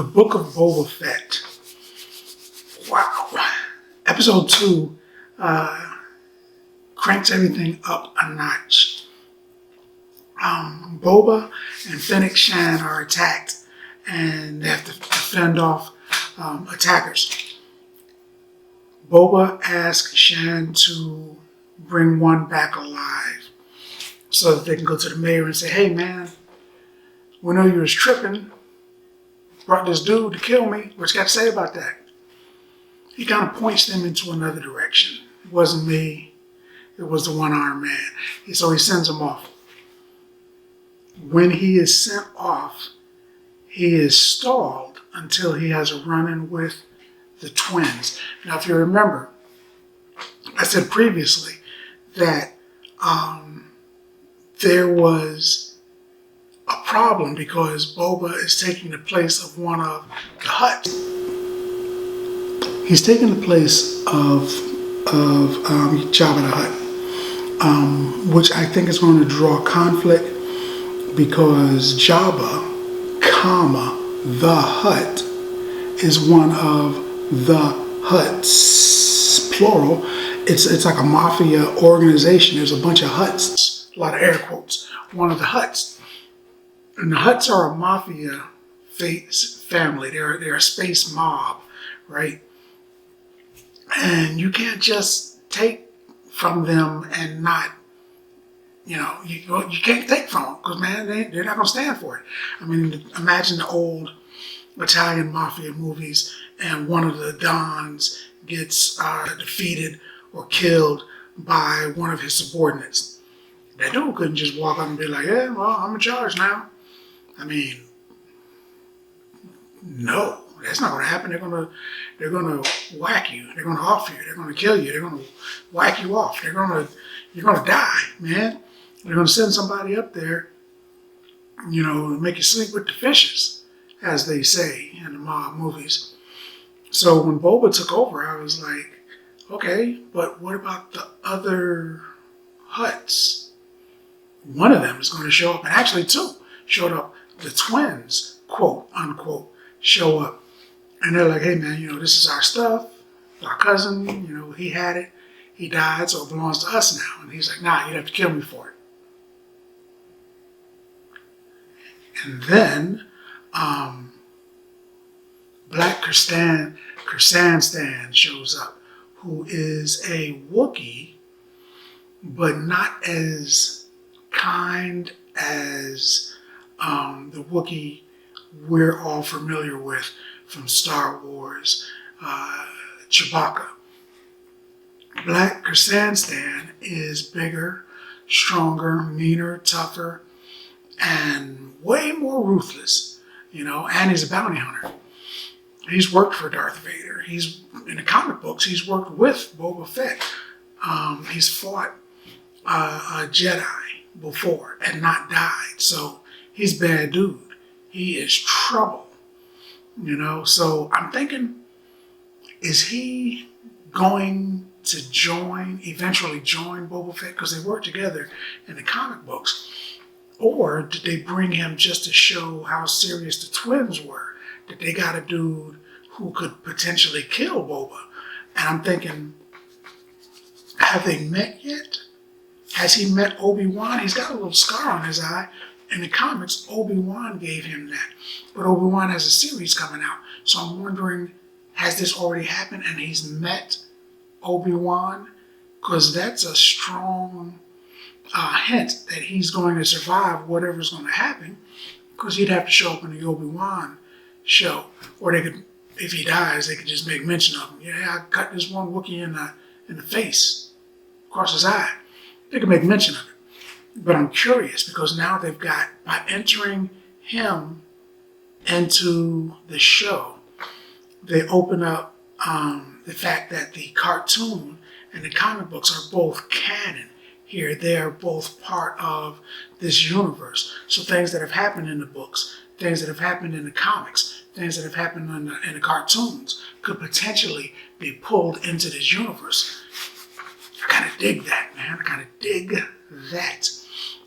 The Book of Boba Fett. Wow. Episode 2 cranks everything up a notch. Boba and Fennec Shan are attacked and they have to fend off attackers. Boba asks Shan to bring one back alive so that they can go to the mayor and say, hey man, we know you was tripping, brought this dude to kill me. What you got to say about that? He kind of points them into another direction. It wasn't me. It was the one-armed man. So he sends them off. When he is sent off, he is stalled until he has a run-in with the twins. Now, if you remember, I said previously that there was a problem because Boba is taking the place of one of the Hutts. He's taking the place of Jabba the Hutt, which I think is going to draw conflict because Jabba, the Hutt, is one of the Hutts, plural. It's like a mafia organization. There's a bunch of Hutts, a lot of air quotes, one of the Hutts. And the Hutts are a mafia family. They're a space mob, right? And you can't just take from them and not, you can't take from them because, man, they're not going to stand for it. I mean, imagine the old Italian mafia movies and one of the Dons gets defeated or killed by one of his subordinates. That dude couldn't just walk up and be like, yeah, well, I'm in charge now. I mean, no, that's not going to happen. They're gonna whack you. They're gonna off you. They're gonna kill you. They're gonna whack you off. You're gonna die, man. They're gonna send somebody up there, make you sleep with the fishes, as they say in the mob movies. So when Boba took over, I was like, okay, but what about the other Hutts? One of them is going to show up, and actually two showed up. The twins, quote unquote, show up. And they're like, hey man, this is our stuff. Our cousin, he had it. He died, so it belongs to us now. And he's like, nah, you'd have to kill me for it. And then Black Krrsantan shows up, who is a Wookiee, but not as kind as the Wookiee we're all familiar with from Star Wars, Chewbacca. Black Krrsantan is bigger, stronger, meaner, tougher, and way more ruthless, and he's a bounty hunter. He's worked for Darth Vader. He's, in the comic books, he's worked with Boba Fett. He's fought a Jedi before and not died, so he's a bad dude. He is trouble, So I'm thinking, is he going to eventually join Boba Fett because they work together in the comic books? Or did they bring him just to show how serious the twins were? That they got a dude who could potentially kill Boba? And I'm thinking, have they met yet? Has he met Obi-Wan? He's got a little scar on his eye. In the comics, Obi-Wan gave him that. But Obi-Wan has a series coming out. So I'm wondering, has this already happened and he's met Obi-Wan? Because that's a strong hint that he's going to survive whatever's going to happen. Because he'd have to show up in the Obi-Wan show. Or they could, if he dies, they could just make mention of him. Yeah, I cut this one Wookiee in the face, across his eye. They could make mention of it. But I'm curious because now they've got, by entering him into the show, they open up the fact that the cartoon and the comic books are both canon here. They're both part of this universe. So things that have happened in the books, things that have happened in the comics, things that have happened in the cartoons could potentially be pulled into this universe. I kind of dig that, man. I kind of dig that.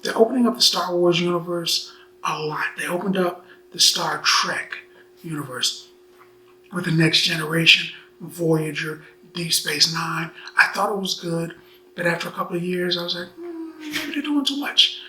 They're opening up the Star Wars universe a lot. They opened up the Star Trek universe with the Next Generation, Voyager, Deep Space Nine. I thought it was good, but after a couple of years, I was like, maybe they're doing too much.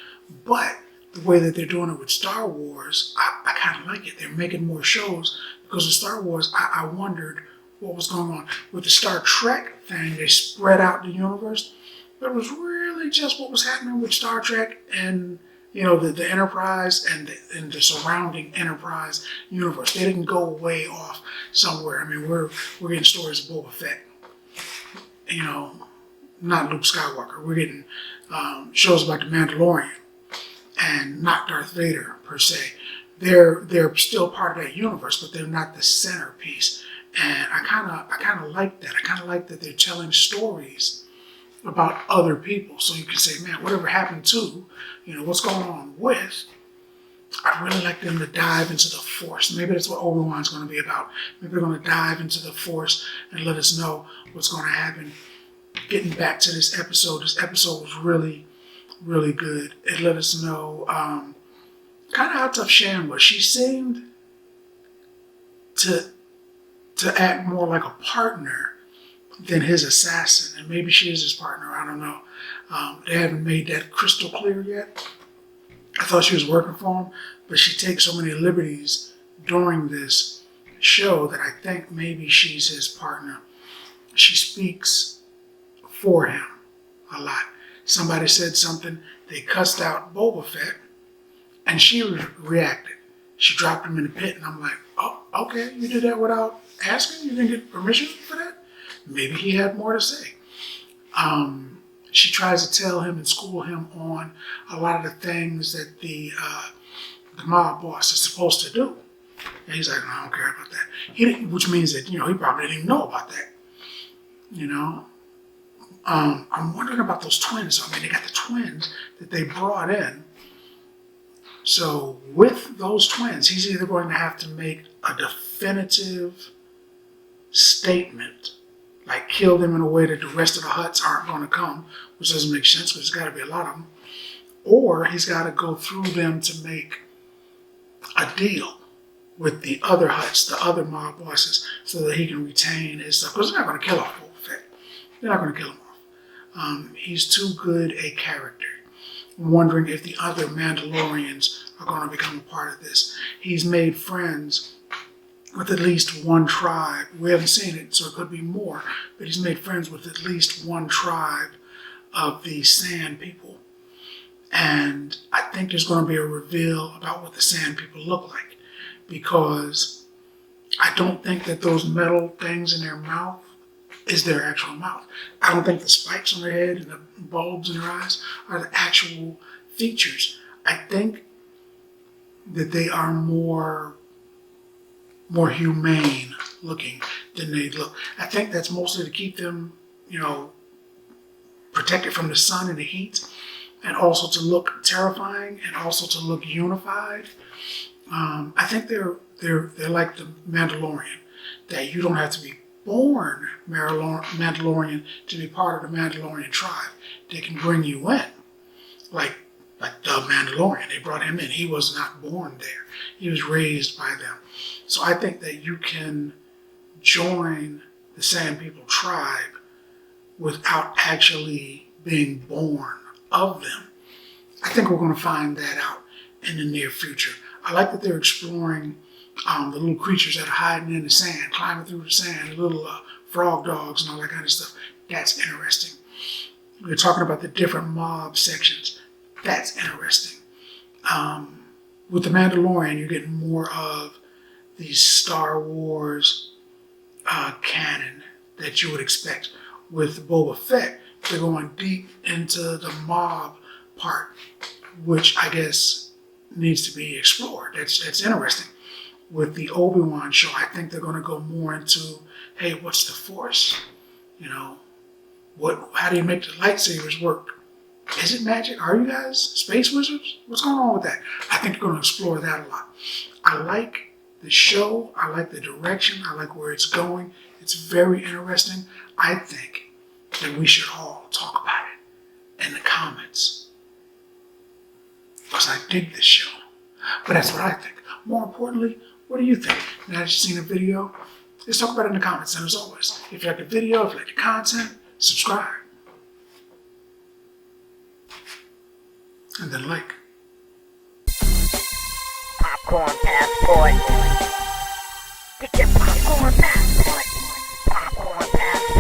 But the way that they're doing it with Star Wars, I kind of like it. They're making more shows because with Star Wars, I wondered what was going on. With the Star Trek thing, they spread out the universe, but it was really just what was happening with Star Trek and the Enterprise and the surrounding Enterprise universe. They didn't go way off somewhere. I mean, we're getting stories of Boba Fett, not Luke Skywalker. We're getting shows about the Mandalorian and not Darth Vader per se. They're still part of that universe, but they're not the centerpiece. And I kind of like that. I kind of like that they're telling stories about other people, so you can say, man, whatever happened to, what's going on with. I'd really like them to dive into the Force. Maybe that's what Obi-Wan's going to be about. Maybe they're going to dive into the Force and let us know what's going to happen. Getting back to this episode was really, really good. It let us know kind of how tough Shan was. She seemed to act more like a partner than his assassin, and maybe she is his partner. I don't know. They haven't made that crystal clear yet. I thought she was working for him, but she takes so many liberties during this show that I think maybe she's his partner. She speaks for him a lot. Somebody said something, they cussed out Boba Fett, and she reacted. She dropped him in the pit, and I'm like, oh, okay, you did that without asking? You didn't get permission for that? Maybe he had more to say. She tries to tell him and school him on a lot of the things that the mob boss is supposed to do. And he's like, no, I don't care about that. Which means that, he probably didn't even know about that. I'm wondering about those twins. I mean, they got the twins that they brought in. So with those twins, he's either going to have to make a definitive statement, like kill them in a way that the rest of the Hutts aren't going to come, which doesn't make sense because there's got to be a lot of them, or he's got to go through them to make a deal with the other Hutts, the other mob bosses, so that he can retain his stuff. Because they're not going to kill off Boba Fett. They're not going to kill him off. He's too good a character. I'm wondering if the other Mandalorians are going to become a part of this. He's made friends with at least one tribe. We haven't seen it, so it could be more, but he's made friends with at least one tribe of the Sand People. And I think there's going to be a reveal about what the Sand People look like, because I don't think that those metal things in their mouth is their actual mouth. I don't think the spikes on their head and the bulbs in their eyes are the actual features. I think that they are more humane looking than they look. I think that's mostly to keep them, protected from the sun and the heat, and also to look terrifying and also to look unified. I think they're like the Mandalorian, that you don't have to be born Mandalorian to be part of the Mandalorian tribe. They can bring you in, like the Mandalorian. They brought him in. He was not born there. He was raised by them. So I think that you can join the Sand People tribe without actually being born of them. I think we're going to find that out in the near future. I like that they're exploring the little creatures that are hiding in the sand, climbing through the sand, the little frog dogs and all that kind of stuff. That's interesting. We're talking about the different mob sections. That's interesting. With the Mandalorian, you're getting more of the Star Wars canon that you would expect. With Boba Fett, they're going deep into the mob part, which I guess needs to be explored. That's interesting. With the Obi-Wan show, I think they're going to go more into, hey, what's the Force? How do you make the lightsabers work? Is it magic? Are you guys space wizards? What's going on with that? I think they're going to explore that a lot. I like the show. I like the direction. I like where it's going. It's very interesting. I think that we should all talk about it in the comments, because I dig this show. But that's what I think. More importantly, What do you think? Now that you've seen the video, let's talk about it in the comments. And as always, if you like the video, if you like the content, subscribe. And then like. Popcorn passport. Get your popcorn passport.